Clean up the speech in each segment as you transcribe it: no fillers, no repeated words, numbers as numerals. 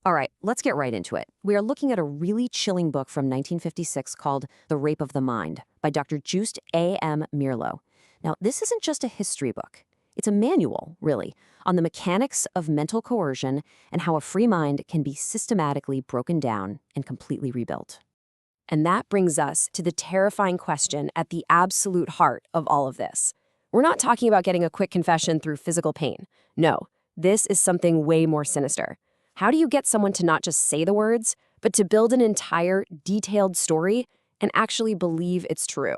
All right, let's get right into it. We are looking at a really chilling book from 1956 called The Rape of the Mind by Dr. Joost A.M. Meerloo. Now, this isn't just a history book. It's a manual, really, on the mechanics of mental coercion and how a free mind can be systematically broken down and completely rebuilt. And that brings us to the terrifying question at the absolute heart of all of this. We're not talking about getting a quick confession through physical pain. No, this is something way more sinister. How do you get someone to not just say the words, but to build an entire, detailed story and actually believe it's true?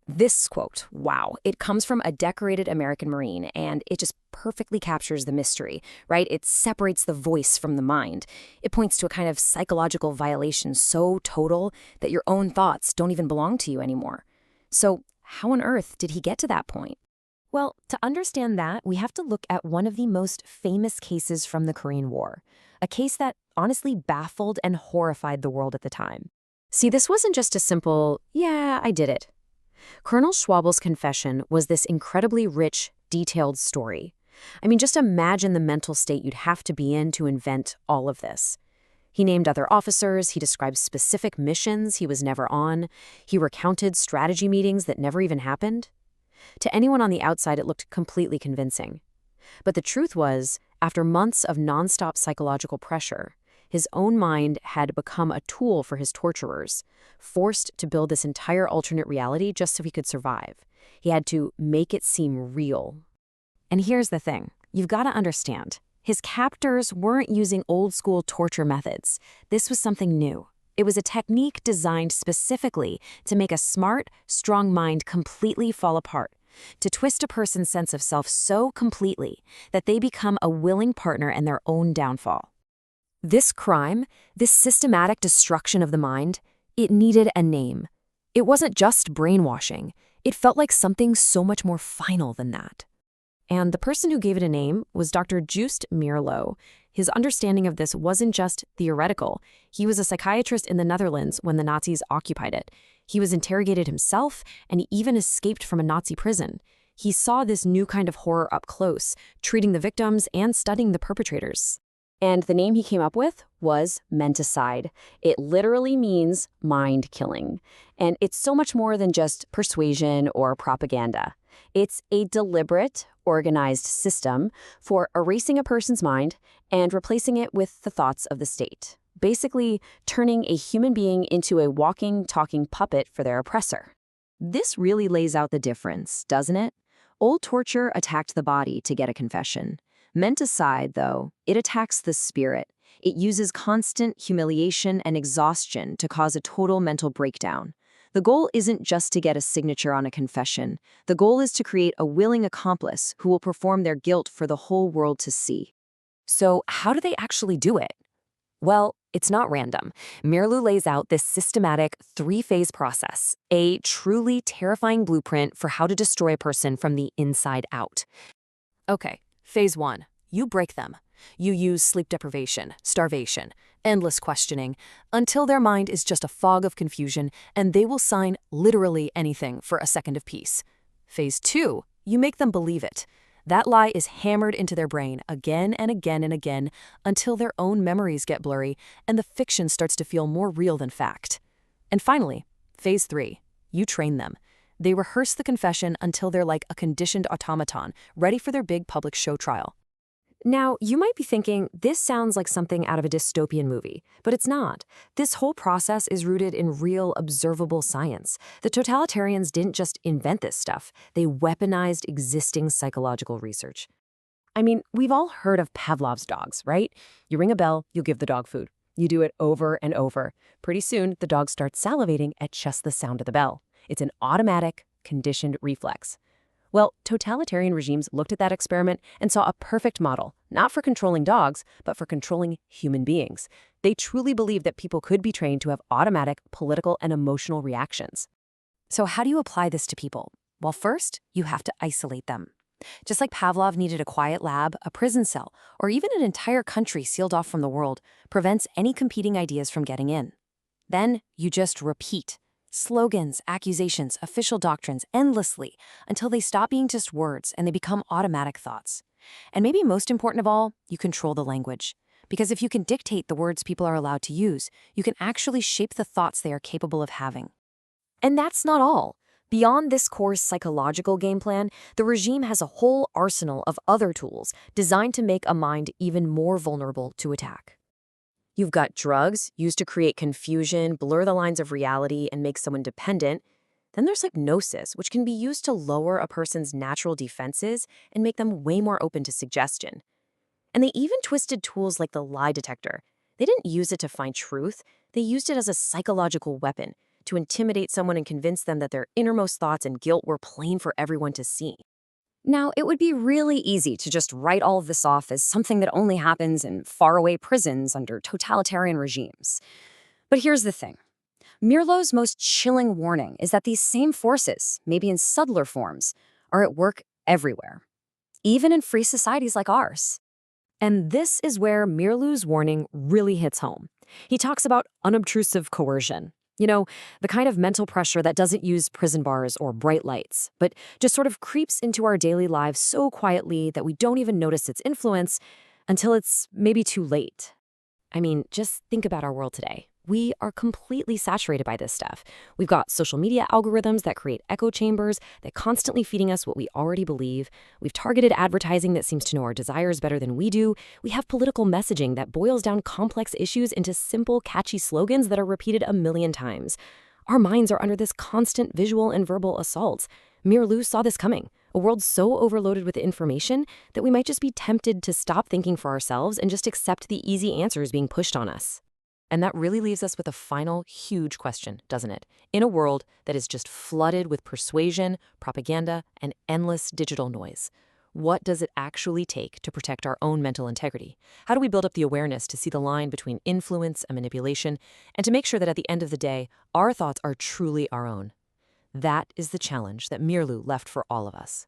This quote, wow, it comes from a decorated American Marine, and it just perfectly captures the mystery, right? It separates the voice from the mind. It points to a kind of psychological violation so total that your own thoughts don't even belong to you anymore. So how on earth did he get to that point? Well, to understand that, we have to look at one of the most famous cases from the Korean War, a case that honestly baffled and horrified the world at the time. See, this wasn't just a simple, yeah, I did it. Colonel Schwabel's confession was this incredibly rich, detailed story. I mean, just imagine the mental state you'd have to be in to invent all of this. He named other officers, he described specific missions he was never on, he recounted strategy meetings that never even happened. To anyone on the outside, it looked completely convincing. But the truth was, after months of nonstop psychological pressure, his own mind had become a tool for his torturers, forced to build this entire alternate reality just so he could survive. He had to make it seem real. And here's the thing. You've got to understand. His captors weren't using old-school torture methods. This was something new. It was a technique designed specifically to make a smart, strong mind completely fall apart, to twist a person's sense of self so completely that they become a willing partner in their own downfall. This crime, this systematic destruction of the mind, it needed a name. It wasn't just brainwashing. It felt like something so much more final than that. And the person who gave it a name was Dr. Joost Meerloo. His understanding of this wasn't just theoretical. He was a psychiatrist in the Netherlands when the Nazis occupied it. He was interrogated himself, and he even escaped from a Nazi prison. He saw this new kind of horror up close, treating the victims and studying the perpetrators. And the name he came up with was menticide. It literally means mind killing. And it's so much more than just persuasion or propaganda. It's a deliberate, organized system for erasing a person's mind and replacing it with the thoughts of the state. Basically, turning a human being into a walking, talking puppet for their oppressor. This really lays out the difference, doesn't it? Old torture attacked the body to get a confession. Menticide, though, it attacks the spirit. It uses constant humiliation and exhaustion to cause a total mental breakdown. The goal isn't just to get a signature on a confession. The goal is to create a willing accomplice who will perform their guilt for the whole world to see. So how do they actually do it? Well, it's not random. Meerloo lays out this systematic three-phase process, a truly terrifying blueprint for how to destroy a person from the inside out. Okay. Phase 1. You break them. You use sleep deprivation, starvation, endless questioning, until their mind is just a fog of confusion and they will sign literally anything for a second of peace. Phase 2. You make them believe it. That lie is hammered into their brain again and again and again until their own memories get blurry and the fiction starts to feel more real than fact. And finally, Phase 3. You train them. They rehearse the confession until they're like a conditioned automaton, ready for their big public show trial. Now, you might be thinking, this sounds like something out of a dystopian movie, but it's not. This whole process is rooted in real, observable science. The totalitarians didn't just invent this stuff, they weaponized existing psychological research. I mean, we've all heard of Pavlov's dogs, right? You ring a bell, you give the dog food. You do it over and over. Pretty soon, the dog starts salivating at just the sound of the bell. It's an automatic, conditioned reflex. Well, totalitarian regimes looked at that experiment and saw a perfect model, not for controlling dogs, but for controlling human beings. They truly believed that people could be trained to have automatic political and emotional reactions. So how do you apply this to people? Well, first, you have to isolate them. Just like Pavlov needed a quiet lab, a prison cell, or even an entire country sealed off from the world prevents any competing ideas from getting in. Then you just repeat. Slogans, accusations, official doctrines endlessly until they stop being just words and they become automatic thoughts. And maybe most important of all, you control the language. Because if you can dictate the words people are allowed to use, you can actually shape the thoughts they are capable of having. And that's not all. Beyond this core psychological game plan, the regime has a whole arsenal of other tools designed to make a mind even more vulnerable to attack. You've got drugs used to create confusion, blur the lines of reality, and make someone dependent. Then there's hypnosis, which can be used to lower a person's natural defenses and make them way more open to suggestion. And they even twisted tools like the lie detector. They didn't use it to find truth, they used it as a psychological weapon to intimidate someone and convince them that their innermost thoughts and guilt were plain for everyone to see. Now, it would be really easy to just write all of this off as something that only happens in faraway prisons under totalitarian regimes. But here's the thing. Meerloo's most chilling warning is that these same forces, maybe in subtler forms, are at work everywhere, even in free societies like ours. And this is where Meerloo's warning really hits home. He talks about unobtrusive coercion. You know, the kind of mental pressure that doesn't use prison bars or bright lights, but just sort of creeps into our daily lives so quietly that we don't even notice its influence until it's maybe too late. I mean, just think about our world today. We are completely saturated by this stuff. We've got social media algorithms that create echo chambers that constantly feeding us what we already believe. We've targeted advertising that seems to know our desires better than we do. We have political messaging that boils down complex issues into simple, catchy slogans that are repeated a million times. Our minds are under this constant visual and verbal assault. Meerloo saw this coming. A world so overloaded with information that we might just be tempted to stop thinking for ourselves and just accept the easy answers being pushed on us. And that really leaves us with a final huge question, doesn't it? In a world that is just flooded with persuasion, propaganda, and endless digital noise, what does it actually take to protect our own mental integrity? How do we build up the awareness to see the line between influence and manipulation, and to make sure that at the end of the day, our thoughts are truly our own? That is the challenge that Meerloo left for all of us.